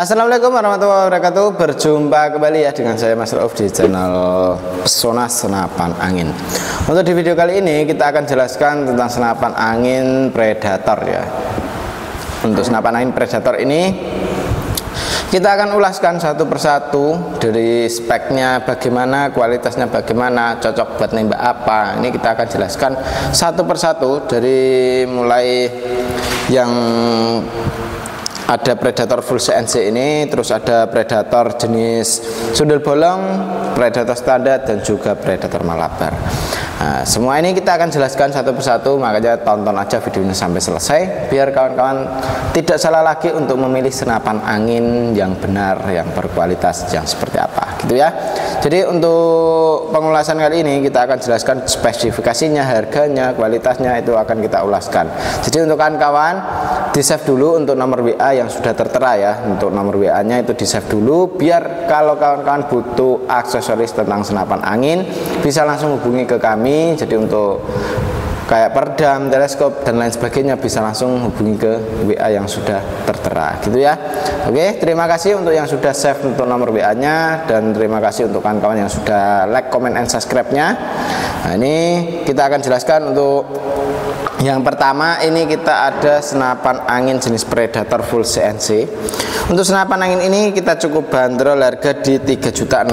Assalamualaikum warahmatullahi wabarakatuh. Berjumpa kembali ya dengan saya Mas Rauf di channel Pesona Senapan Angin. Untuk di video kali ini kita akan jelaskan tentang senapan angin Predator ya. Untuk senapan angin Predator ini kita akan ulaskan satu persatu dari speknya bagaimana, kualitasnya bagaimana, cocok buat nembak apa. Ini kita akan jelaskan satu persatu dari mulai yang ada Predator full CNC ini, terus ada Predator jenis sundel bolong, Predator standar, dan juga Predator Malabar. Nah, semua ini kita akan jelaskan satu persatu, makanya tonton aja videonya sampai selesai biar kawan-kawan tidak salah lagi untuk memilih senapan angin yang benar, yang berkualitas, yang seperti apa gitu ya. Jadi untuk pengulasan kali ini kita akan jelaskan spesifikasinya, harganya, kualitasnya, itu akan kita ulaskan. Jadi untuk kawan-kawan di save dulu untuk nomor WA yang sudah tertera ya. Untuk nomor WA nya itu di save dulu biar kalau kawan-kawan butuh aksesoris tentang senapan angin bisa langsung hubungi ke kami. Jadi untuk kayak peredam, teleskop dan lain sebagainya bisa langsung hubungi ke WA yang sudah tertera gitu ya. Oke, terima kasih untuk yang sudah save untuk nomor WA nya, dan terima kasih untuk kawan-kawan yang sudah like, comment, and subscribe nya. Nah, ini kita akan jelaskan untuk yang pertama. Ini kita ada senapan angin jenis Predator full CNC. Untuk senapan angin ini kita cukup bandrol harga di 3.600.000.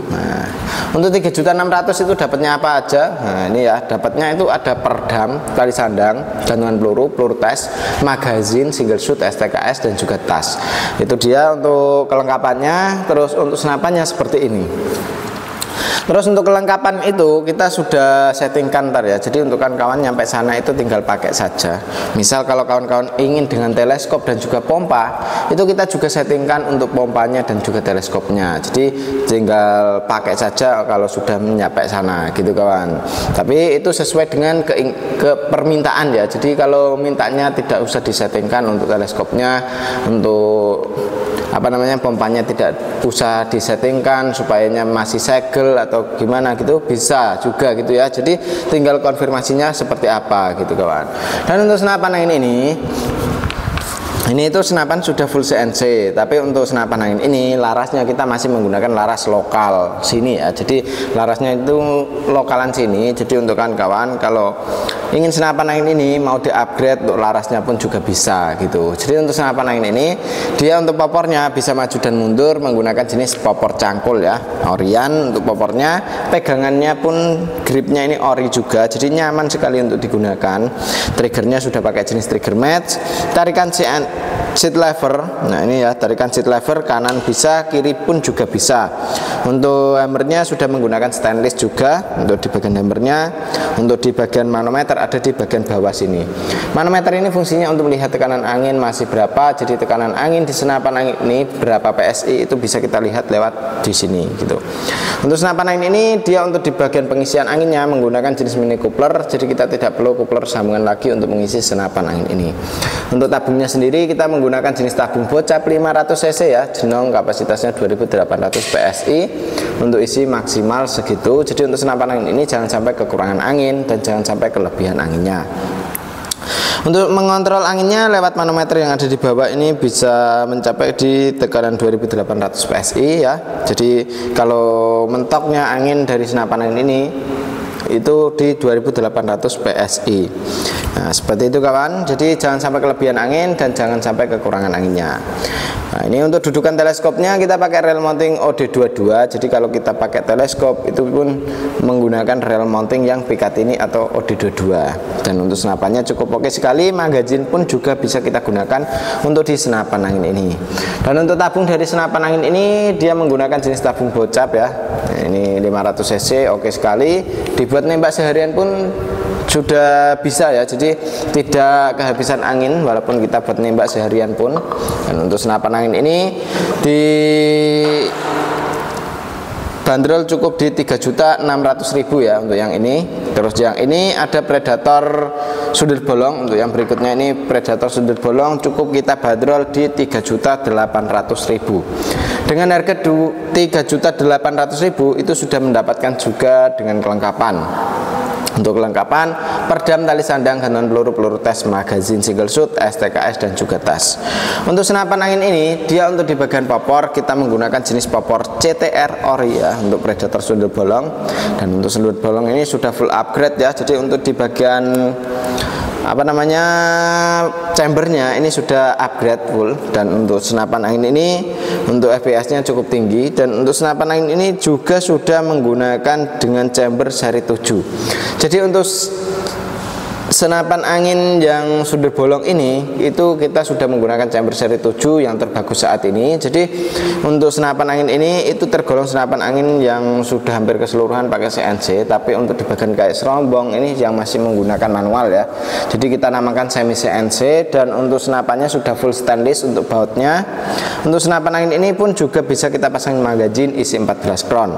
Nah, untuk 3.600.000 itu dapatnya apa aja? Nah, ini ya, dapatnya itu ada peredam, tali sandang, gantungan peluru, peluru tes, magazin, single shoot, STKS, dan juga tas. Itu dia untuk kelengkapannya. Terus untuk senapannya seperti ini. Terus untuk kelengkapan itu kita sudah settingkan ntar ya. Jadi untuk kawan-kawan nyampe sana itu tinggal pakai saja. Misal kalau kawan-kawan ingin dengan teleskop dan juga pompa, itu kita juga settingkan untuk pompanya dan juga teleskopnya. Jadi tinggal pakai saja kalau sudah nyampe sana gitu kawan. Tapi itu sesuai dengan permintaan ya. Jadi kalau mintanya tidak usah disettingkan untuk teleskopnya, untuk pompanya tidak usah disettingkan supaya masih segel atau gimana gitu, bisa juga gitu ya. Jadi tinggal konfirmasinya seperti apa gitu kawan. Dan untuk senapan angin ini itu senapan sudah full CNC, tapi untuk senapan angin ini larasnya kita masih menggunakan laras lokal sini ya. Jadi larasnya itu lokalan sini. Jadi untuk kawan-kawan kalau ingin senapan angin ini mau di-upgrade untuk larasnya pun juga bisa gitu. Jadi untuk senapan angin ini dia untuk popornya bisa maju dan mundur menggunakan jenis popor cangkul ya, orian untuk popornya. Pegangannya pun gripnya ini ori juga, jadi nyaman sekali untuk digunakan. Triggernya sudah pakai jenis trigger match. Tarikan seat lever, nah ini ya, tarikan seat lever kanan bisa, kiri pun juga bisa. Untuk hammernya sudah menggunakan stainless juga untuk di bagian hammernya. Untuk di bagian manometer ada di bagian bawah sini. Manometer ini fungsinya untuk melihat tekanan angin masih berapa. Jadi tekanan angin di senapan angin ini berapa PSI itu bisa kita lihat lewat di sini gitu. Untuk senapan angin ini dia untuk di bagian pengisian anginnya menggunakan jenis mini coupler. Jadi kita tidak perlu coupler sambungan lagi untuk mengisi senapan angin ini. Untuk tabungnya sendiri kita menggunakan jenis tabung bocap 500 cc ya, jenong, kapasitasnya 2800 PSI. Untuk isi maksimal segitu. Jadi untuk senapan angin ini jangan sampai kekurangan angin dan jangan sampai kelebihan anginnya. Untuk mengontrol anginnya lewat manometer yang ada di bawah ini bisa mencapai di tekanan 2800 PSI ya. Jadi kalau mentoknya angin dari senapan angin ini itu di 2800 PSI. Nah, seperti itu kawan. Jadi jangan sampai kelebihan angin dan jangan sampai kekurangan anginnya. Nah, ini untuk dudukan teleskopnya kita pakai rel mounting OD22. Jadi kalau kita pakai teleskop itu pun menggunakan rel mounting yang Picatinny atau OD22. Dan untuk senapannya cukup oke sekali. Magazin pun juga bisa kita gunakan untuk di senapan angin ini. Dan untuk tabung dari senapan angin ini dia menggunakan jenis tabung bocap ya. Nah, ini 500 cc, oke sekali. Dibuat nembak seharian pun sudah bisa ya, jadi tidak kehabisan angin walaupun kita buat nembak seharian pun. Dan untuk senapan angin ini di bandrol cukup di 3.600.000 ya untuk yang ini. Terus yang ini ada Predator sundel bolong. Untuk yang berikutnya ini Predator sundel bolong cukup kita bandrol di 3.800.000. Dengan harga 3.800.000 itu sudah mendapatkan juga dengan kelengkapan Untuk kelengkapan, perdam, tali sandang, gantungan peluru, peluru tes, magazin single shoot, STKS, dan juga tas. Untuk senapan angin ini, dia untuk di bagian popor kita menggunakan jenis popor CTR ori ya, untuk Predator sundul bolong. Dan untuk sundul bolong ini sudah full upgrade ya. Jadi untuk di bagian chambernya ini sudah upgrade full. Dan untuk senapan angin ini untuk FPS nya cukup tinggi, dan untuk senapan angin ini juga sudah menggunakan dengan chamber seri 7. Jadi untuk senapan angin yang sundul bolong ini itu kita sudah menggunakan chamber seri 7 yang terbagus saat ini. Jadi untuk senapan angin ini itu tergolong senapan angin yang sudah hampir keseluruhan pakai CNC, tapi untuk di bagian kayak serombong ini yang masih menggunakan manual ya. Jadi kita namakan semi CNC, dan untuk senapannya sudah full stainless untuk bautnya. Untuk senapan angin ini pun juga bisa kita pasang magazin isi 14 round.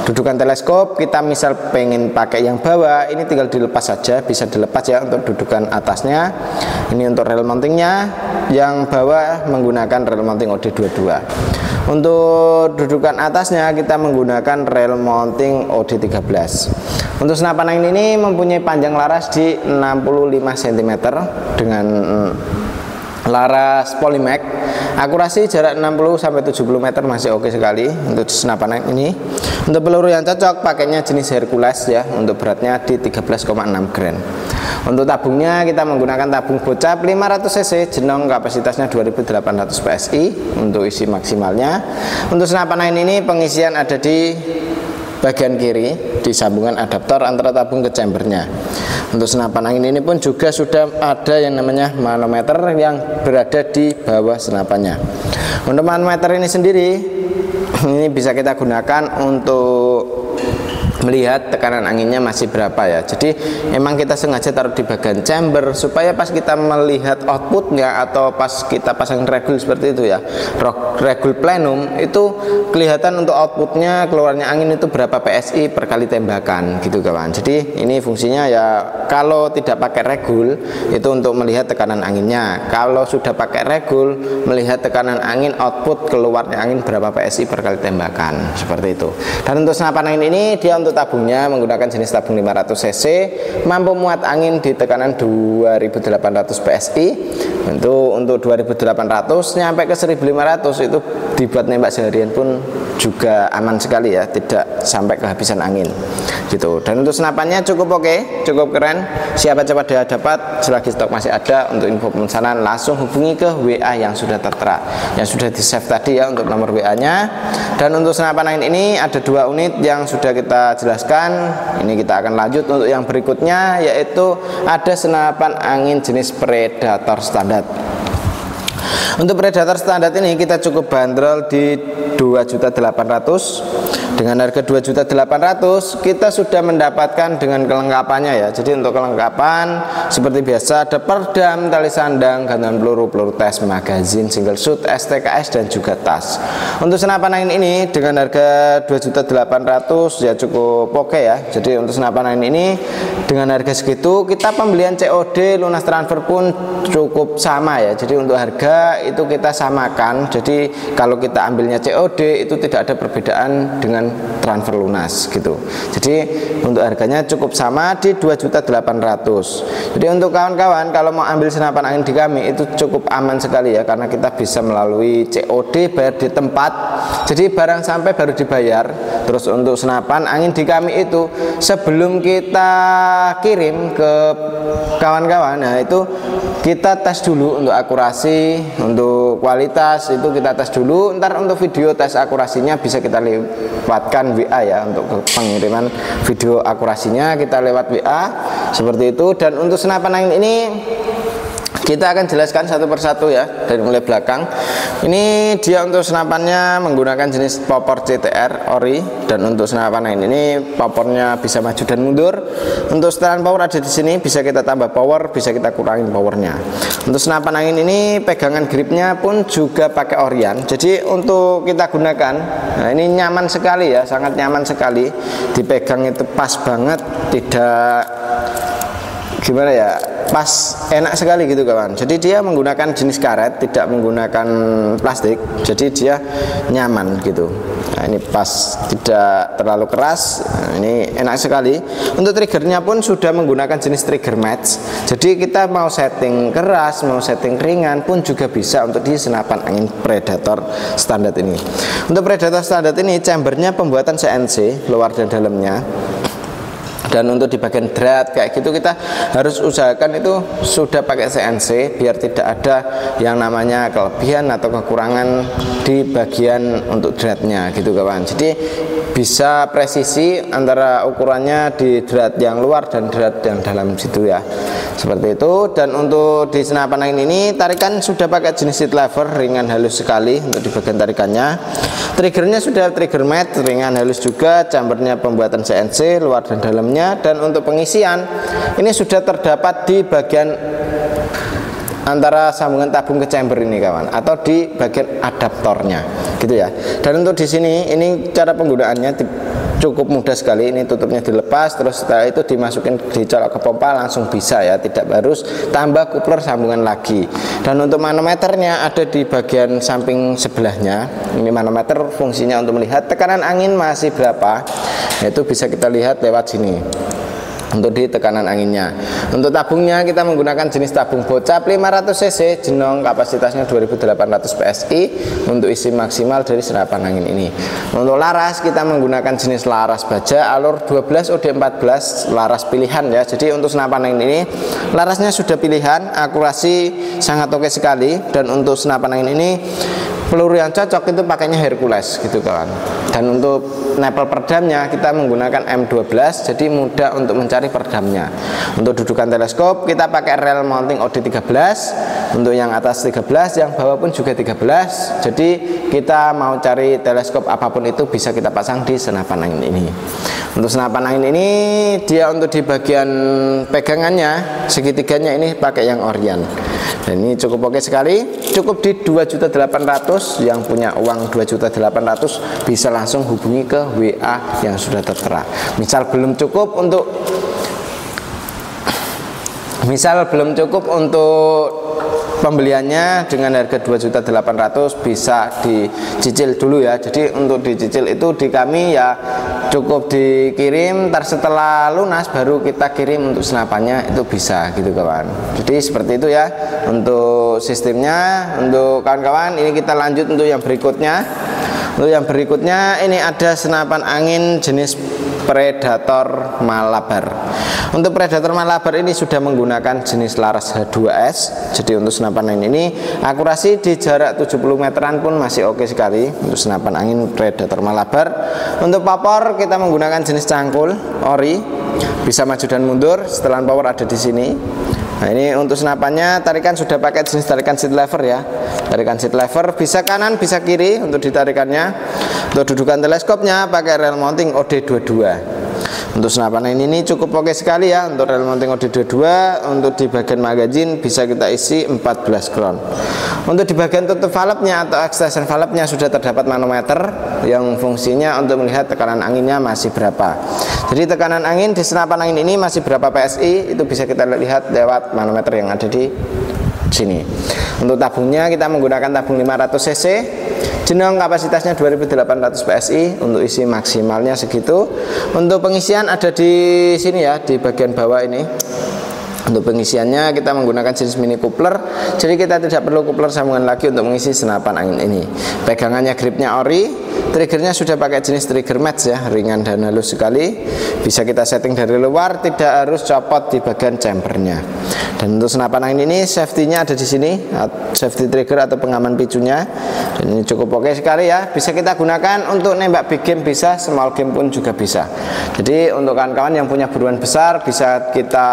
Dudukan teleskop kita misal pengen pakai yang bawah, ini tinggal dilepas saja, bisa dilepas ya untuk dudukan atasnya. Ini untuk rel mountingnya, yang bawah menggunakan rel mounting OD22. Untuk dudukan atasnya kita menggunakan rel mounting OD13. Untuk senapan angin ini mempunyai panjang laras di 65 cm dengan laras Polymac. Akurasi jarak 60-70 meter masih oke sekali untuk senapan angin ini. Untuk peluru yang cocok pakainya jenis Hercules ya, untuk beratnya di 13,6 gram. Untuk tabungnya kita menggunakan tabung bocap 500 cc, jenong, kapasitasnya 2800 PSI untuk isi maksimalnya. Untuk senapan angin ini pengisian ada di bagian kiri di sambungan adaptor antara tabung ke chambernya. Untuk senapan angin ini pun juga sudah ada yang namanya manometer yang berada di bawah senapannya. Untuk manometer ini sendiri ini bisa kita gunakan untuk melihat tekanan anginnya masih berapa ya. Jadi emang kita sengaja taruh di bagian chamber supaya pas kita melihat outputnya atau pas kita pasang regul seperti itu ya, regul plenum, itu kelihatan untuk outputnya keluarnya angin itu berapa PSI per kali tembakan gitu kawan. Jadi ini fungsinya ya, kalau tidak pakai regul itu untuk melihat tekanan anginnya, kalau sudah pakai regul melihat tekanan angin, output keluarnya angin berapa PSI per kali tembakan, seperti itu. Dan untuk senapan angin ini dia untuk tabungnya menggunakan jenis tabung 500 cc, mampu muat angin di tekanan 2800 PSI. Untuk 2800 nyampe ke 1500 itu dibuat nembak seharian pun juga aman sekali ya, tidak sampai kehabisan angin gitu. Dan untuk senapannya cukup oke, cukup keren. Siapa cepat dia dapat, selagi stok masih ada. Untuk info pemesanan langsung hubungi ke WA yang sudah tertera, yang sudah di save tadi ya untuk nomor WA nya. Dan untuk senapan angin ini ada 2 unit yang sudah kita jelaskan. Ini kita akan lanjut untuk yang berikutnya, yaitu ada senapan angin jenis Predator standar. Untuk Predator standar ini kita cukup bandrol di 2.800.000. Dengan harga 2.800.000 kita sudah mendapatkan dengan kelengkapannya ya. Jadi untuk kelengkapan seperti biasa ada perdam, tali sandang, gantungan peluru, peluru tes, magazin single shoot, STKS, dan juga tas. Untuk senapan angin ini dengan harga 2.800.000 ya cukup oke ya. Jadi untuk senapan angin ini dengan harga segitu kita pembelian COD lunas transfer pun cukup sama ya. Jadi untuk harga itu kita samakan. Jadi kalau kita ambilnya COD itu tidak ada perbedaan dengan transfer lunas gitu. Jadi untuk harganya cukup sama di 2.800.000. Jadi untuk kawan-kawan kalau mau ambil senapan angin di kami itu cukup aman sekali ya, karena kita bisa melalui COD, bayar di tempat. Jadi barang sampai baru dibayar. Terus untuk senapan angin di kami itu sebelum kita kirim ke kawan-kawan, nah itu kita tes dulu untuk akurasi, untuk kualitas itu kita tes dulu. Ntar untuk video tes akurasinya bisa kita lewatkan WA ya, untuk pengiriman video akurasinya kita lewat WA seperti itu. Dan untuk senapan angin ini kita akan jelaskan satu persatu ya, dari mulai belakang. Ini dia untuk senapannya menggunakan jenis popor CTR ori, dan untuk senapan angin ini popornya bisa maju dan mundur. Untuk setelan power ada di sini, bisa kita tambah power, bisa kita kurangin powernya. Untuk senapan angin ini pegangan gripnya pun juga pakai Orion. Jadi untuk kita gunakan, nah ini nyaman sekali ya, sangat nyaman sekali. Dipegang itu pas banget, tidak gimana ya, pas, enak sekali gitu kawan. Jadi dia menggunakan jenis karet, tidak menggunakan plastik, jadi dia nyaman gitu. Nah, ini pas, tidak terlalu keras. Nah, ini enak sekali. Untuk triggernya pun sudah menggunakan jenis trigger match. Jadi kita mau setting keras, mau setting ringan pun juga bisa untuk di senapan angin Predator standar ini. Untuk Predator standar ini chambernya pembuatan CNC, luar dan dalamnya. Dan untuk di bagian drat kayak gitu kita harus usahakan itu sudah pakai CNC biar tidak ada yang namanya kelebihan atau kekurangan di bagian untuk dratnya gitu kawan. Jadi bisa presisi antara ukurannya di drat yang luar dan drat yang dalam situ ya, seperti itu. Dan untuk di senapan angin ini tarikan sudah pakai jenis seat lever, ringan halus sekali untuk di bagian tarikannya. Triggernya sudah trigger mat, ringan halus juga. Chambernya pembuatan CNC, luar dan dalamnya. Dan untuk pengisian ini sudah terdapat di bagian antara sambungan tabung ke chamber ini kawan, atau di bagian adaptornya gitu ya. Dan untuk di sini ini cara penggunaannya cukup mudah sekali. Ini tutupnya dilepas, terus setelah itu dimasukin, dicolok ke pompa langsung bisa ya, tidak harus tambah coupler sambungan lagi. Dan untuk manometernya ada di bagian samping sebelahnya. Ini manometer fungsinya untuk melihat tekanan angin masih berapa, itu bisa kita lihat lewat sini untuk di tekanan anginnya. Untuk tabungnya kita menggunakan jenis tabung bocap 500 cc, jenong, kapasitasnya 2800 PSI untuk isi maksimal dari senapan angin ini. Untuk laras kita menggunakan jenis laras baja alur 12 OD14, laras pilihan ya. Jadi untuk senapan angin ini larasnya sudah pilihan, akurasi sangat oke sekali. Dan untuk senapan angin ini peluru yang cocok itu pakainya Hercules gitu kawan. Dan untuk nepel perdamnya kita menggunakan M12, jadi mudah untuk mencari perdamnya. Untuk dudukan teleskop kita pakai rel mounting OD13, untuk yang atas 13, yang bawah pun juga 13. Jadi kita mau cari teleskop apapun itu bisa kita pasang di senapan angin ini. Untuk senapan angin ini dia untuk di bagian pegangannya segitiganya ini pakai yang Orion. Dan ini cukup oke sekali, cukup di 2.800.000. Yang punya uang 2.800.000 bisa langsung hubungi ke WA yang sudah tertera. Misal belum cukup untuk pembeliannya dengan harga 2.800.000 bisa dicicil dulu ya. Jadi untuk dicicil itu di kami ya cukup dikirim, ntar setelah lunas baru kita kirim untuk senapannya, itu bisa gitu kawan. Jadi seperti itu ya untuk sistemnya. Untuk kawan-kawan ini kita lanjut untuk yang berikutnya. Untuk yang berikutnya ini ada senapan angin jenis Predator Malabar. Untuk Predator Malabar ini sudah menggunakan jenis laras H2S. Jadi untuk senapan angin ini akurasi di jarak 70 meteran pun masih oke sekali untuk senapan angin Predator Malabar. Untuk popor kita menggunakan jenis cangkul ori, bisa maju dan mundur. Setelan power ada di sini. Nah ini untuk senapannya tarikan sudah pakai jenis tarikan seat lever ya. Tarikan seat lever bisa kanan bisa kiri untuk ditarikannya. Untuk dudukan teleskopnya pakai rel mounting OD22. Untuk senapan ini cukup oke sekali ya. Untuk rel mounting OD22, untuk di bagian magazin bisa kita isi 14 crown. Untuk di bagian tutup valve-nya atau extension valve-nya sudah terdapat manometer yang fungsinya untuk melihat tekanan anginnya masih berapa. Jadi tekanan angin di senapan angin ini masih berapa PSI itu bisa kita lihat lewat manometer yang ada di sini. Untuk tabungnya kita menggunakan tabung 500 cc, jenong, kapasitasnya 2800 PSI untuk isi maksimalnya segitu. Untuk pengisian ada di sini ya, di bagian bawah ini. Untuk pengisiannya kita menggunakan jenis mini coupler, jadi kita tidak perlu coupler sambungan lagi untuk mengisi senapan angin ini. Pegangannya gripnya ori, triggernya sudah pakai jenis trigger match ya, ringan dan halus sekali. Bisa kita setting dari luar, tidak harus copot di bagian chambernya. Dan untuk senapan angin ini safety-nya ada di sini, safety trigger atau pengaman picunya. Dan ini cukup oke sekali ya, bisa kita gunakan untuk nembak big game bisa, small game pun juga bisa. Jadi untuk kawan-kawan yang punya buruan besar bisa kita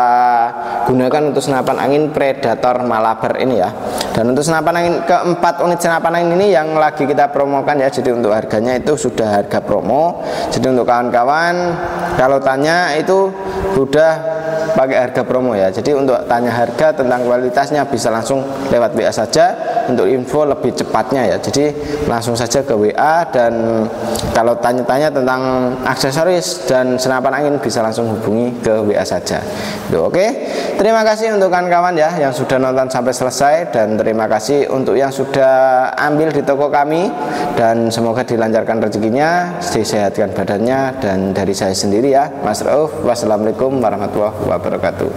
gunakan untuk senapan angin Predator Malabar ini ya. Dan untuk senapan angin keempat unit senapan angin ini yang lagi kita promokan ya. Jadi untuk harganya itu sudah harga promo. Jadi untuk kawan-kawan kalau tanya itu sudah pakai harga promo ya. Jadi untuk tanya harga tentang kualitasnya bisa langsung lewat WA saja untuk info lebih cepatnya ya. Jadi langsung saja ke WA, dan kalau tanya-tanya tentang aksesoris dan senapan angin bisa langsung hubungi ke WA saja. Oke, terima kasih untuk kawan-kawan ya yang sudah nonton sampai selesai, dan terima kasih untuk yang sudah ambil di toko kami, dan semoga dilancarkan rezekinya, disehatkan badannya, dan dari saya sendiri ya, Mas Rauf. Wassalamualaikum warahmatullahi wabarakatuh.